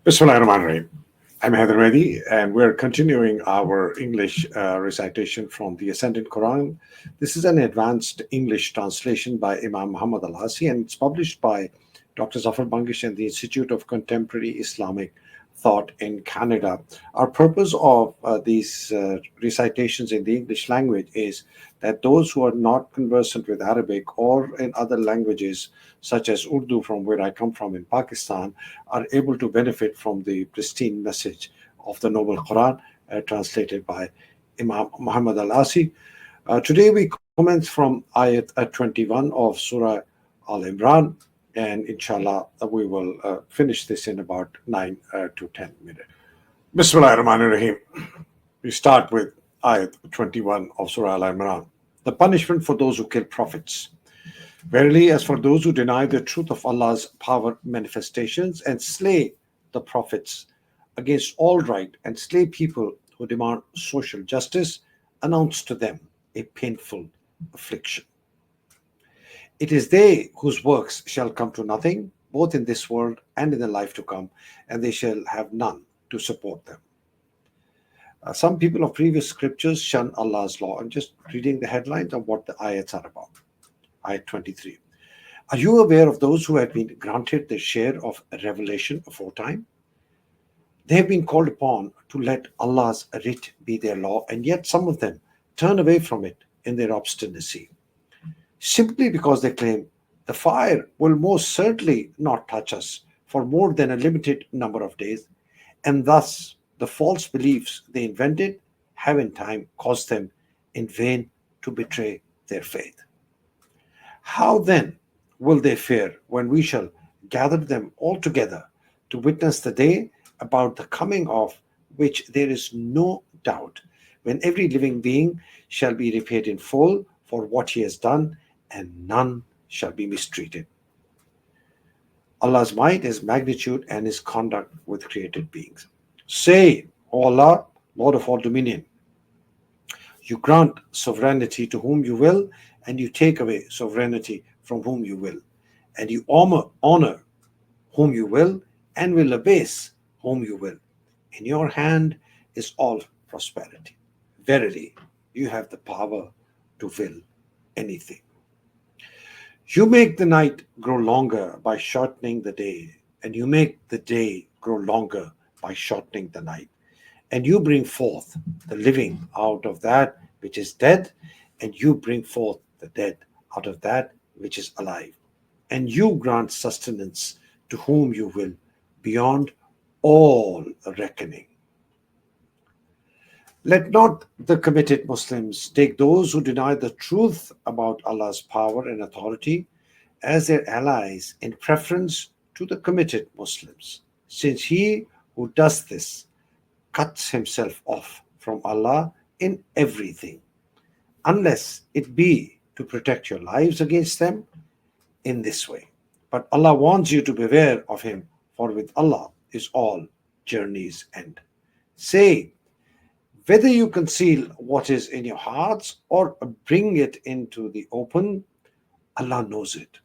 Bismillahirrahmanirrahim. I'm Haider Mehdi, and we're continuing our English recitation from the Ascendant Quran. This is an advanced English translation by Imam Muhammad Al-Asi, and it's published by Dr. Zafar Bangash and the Institute of Contemporary Islamic Thought in Canada. Our purpose of these recitations in the English language is that those who are not conversant with Arabic or in other languages, such as Urdu, from where I come from in Pakistan, are able to benefit from the pristine message of the Noble Quran, translated by Imam Muhammad Al Asi. Today we commence from Ayat 21 of Surah Al Imran, and inshallah, we will finish this in about 9 to 10 minutes. Bismillah ar-Rahman ar-Rahim. We start with Ayat 21 of Surah Al Imran. The punishment for those who kill prophets. Verily, as for those who deny the truth of Allah's power manifestations and slay the prophets against all right and slay people who demand social justice, announce to them a painful affliction. It is they whose works shall come to nothing, both in this world and in the life to come, and they shall have none to support them. Some people of previous scriptures shun Allah's law. I'm just reading the headlines of what the ayats are about. Ayat 23. Are you aware of those who have been granted their share of revelation aforetime? They have been called upon to let Allah's writ be their law, and yet some of them turn away from it in their obstinacy, simply because they claim the fire will most certainly not touch us for more than a limited number of days, and thus the false beliefs they invented have in time caused them in vain to betray their faith. How then will they fare when we shall gather them all together to witness the day about the coming of which there is no doubt, when every living being shall be repaid in full for what he has done, and none shall be mistreated? Allah's might, His magnitude, and His conduct with created beings. Say, O Allah, Lord of all dominion, you grant sovereignty to whom you will, and you take away sovereignty from whom you will, and you honor whom you will, and will abase whom you will. In your hand is all prosperity. Verily, you have the power to will anything. You make the night grow longer by shortening the day, and you make the day grow longer by shortening the night. And you bring forth the living out of that which is dead, and you bring forth the dead out of that which is alive. And you grant sustenance to whom you will, beyond all reckoning. Let not the committed Muslims take those who deny the truth about Allah's power and authority as their allies in preference to the committed Muslims, since he who does this cuts himself off from Allah in everything, unless it be to protect your lives against them in this way. But Allah warns you to beware of him, for with Allah is all journeys end. Say, whether you conceal what is in your hearts or bring it into the open, Allah knows it,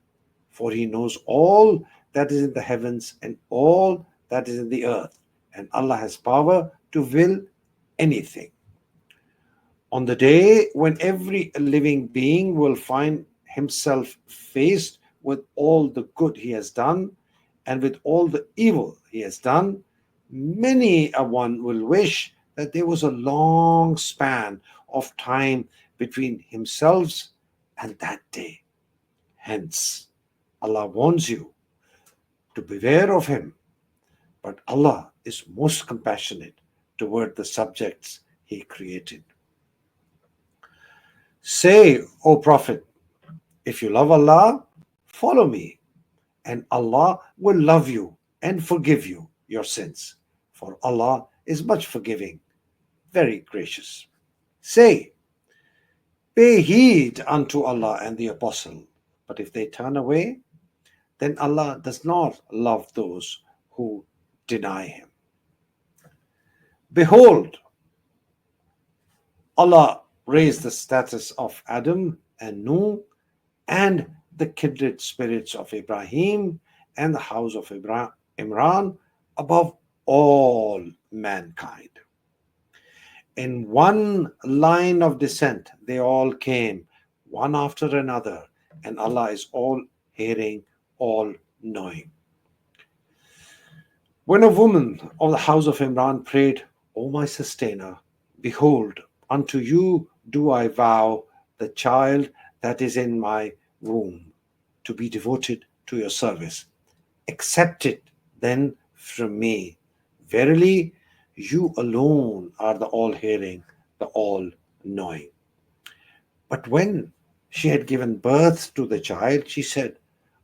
for He knows all that is in the heavens and all that is in the earth, and Allah has power to will anything. On the day when every living being will find himself faced with all the good he has done and with all the evil he has done, many a one will wish that there was a long span of time between himself and that day. Hence, Allah warns you to beware of him, but Allah is most compassionate toward the subjects He created. Say, O Prophet, if you love Allah, follow me, and Allah will love you and forgive you your sins, for Allah is much forgiving, very gracious. Say, pay heed unto Allah and the Apostle, but if they turn away, then Allah does not love those who deny Him. Behold, Allah raised the status of Adam and Nuh and the kindred spirits of Ibrahim and the house of Imran above all mankind. In one line of descent, they all came, one after another, and Allah is all hearing, all knowing. When a woman of the house of Imran prayed, O my sustainer, behold, unto you do I vow the child that is in my womb to be devoted to your service. Accept it then from me. Verily, you alone are the all hearing, the all knowing. But when she had given birth to the child, she said,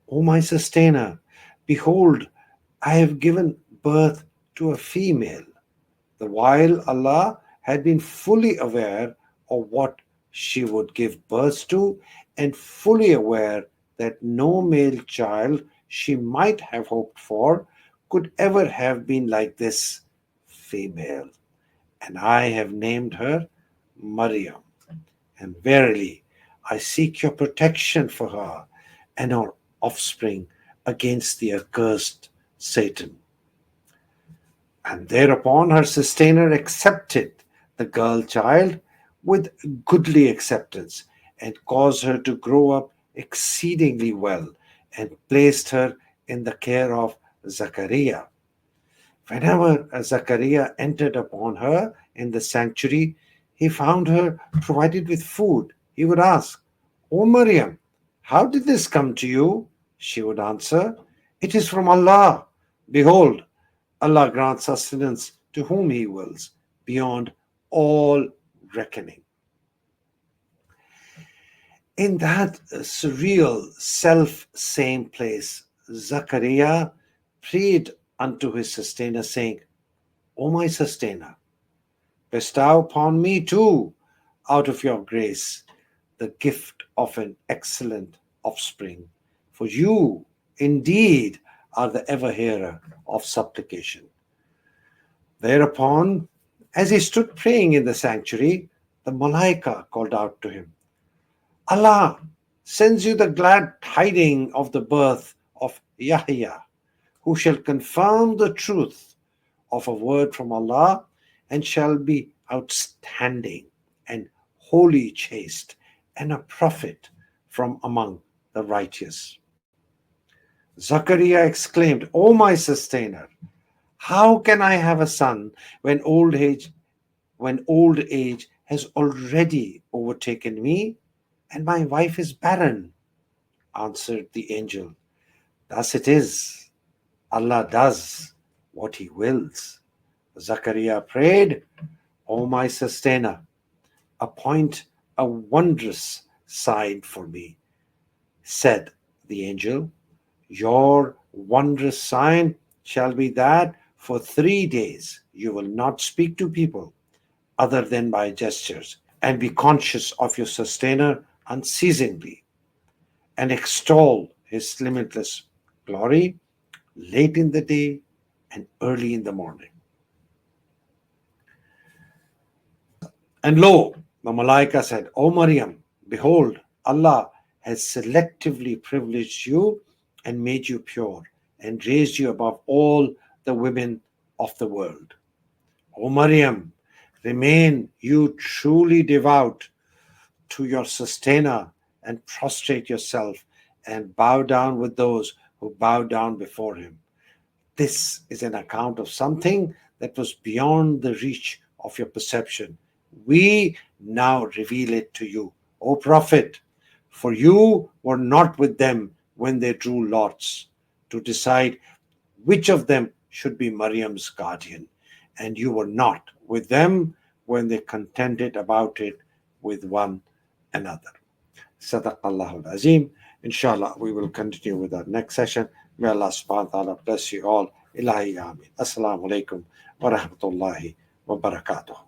O my sustainer, behold, I have given birth to a female. The while Allah had been fully aware of what she would give birth to and fully aware that no male child she might have hoped for could ever have been like this female. And I have named her Maryam. And verily, I seek your protection for her and her offspring against the accursed Satan. And thereupon her sustainer accepted the girl child with goodly acceptance and caused her to grow up exceedingly well and placed her in the care of Zakariya. Whenever Zakariya entered upon her in the sanctuary, he found her provided with food. He would ask, O Maryam, how did this come to you? She would answer, It is from Allah. Behold, Allah grants sustenance to whom He wills, beyond all reckoning. In that surreal, self-same place, Zakariya prayed unto his sustainer, saying, O my sustainer, bestow upon me too, out of your grace, the gift of an excellent offspring. For you, indeed, are the ever-hearer of supplication. Thereupon, as he stood praying in the sanctuary, the Malaika called out to him, Allah sends you the glad tidings of the birth of Yahya, who shall confirm the truth of a word from Allah and shall be outstanding and wholly chaste and a prophet from among the righteous. Zakariya exclaimed, O my sustainer, how can I have a son when old age has already overtaken me and my wife is barren? Answered the angel, Thus it is. Allah does what He wills. Zakariya prayed, O my sustainer, appoint a wondrous sign for me. Said the angel, Your wondrous sign shall be that for 3 days you will not speak to people other than by gestures, and be conscious of your sustainer unceasingly, and extol his limitless glory late in the day and early in the morning. And lo, the Malaika said, O Maryam, behold, Allah has selectively privileged you and made you pure and raised you above all the women of the world. O Maryam, remain you truly devout to your sustainer and prostrate yourself and bow down with those who bow down before him. This is an account of something that was beyond the reach of your perception. We now reveal it to you, O Prophet, for you were not with them when they drew lots to decide which of them should be Maryam's guardian, and you were not with them when they contended about it with one another. Sadaqallahu al-Azim. Inshallah, we will continue with our next session. May Allah subhanahu wa ta'ala bless you all. Ilahi Amin. Assalamu alaikum wa rahmatullahi wa barakatuh.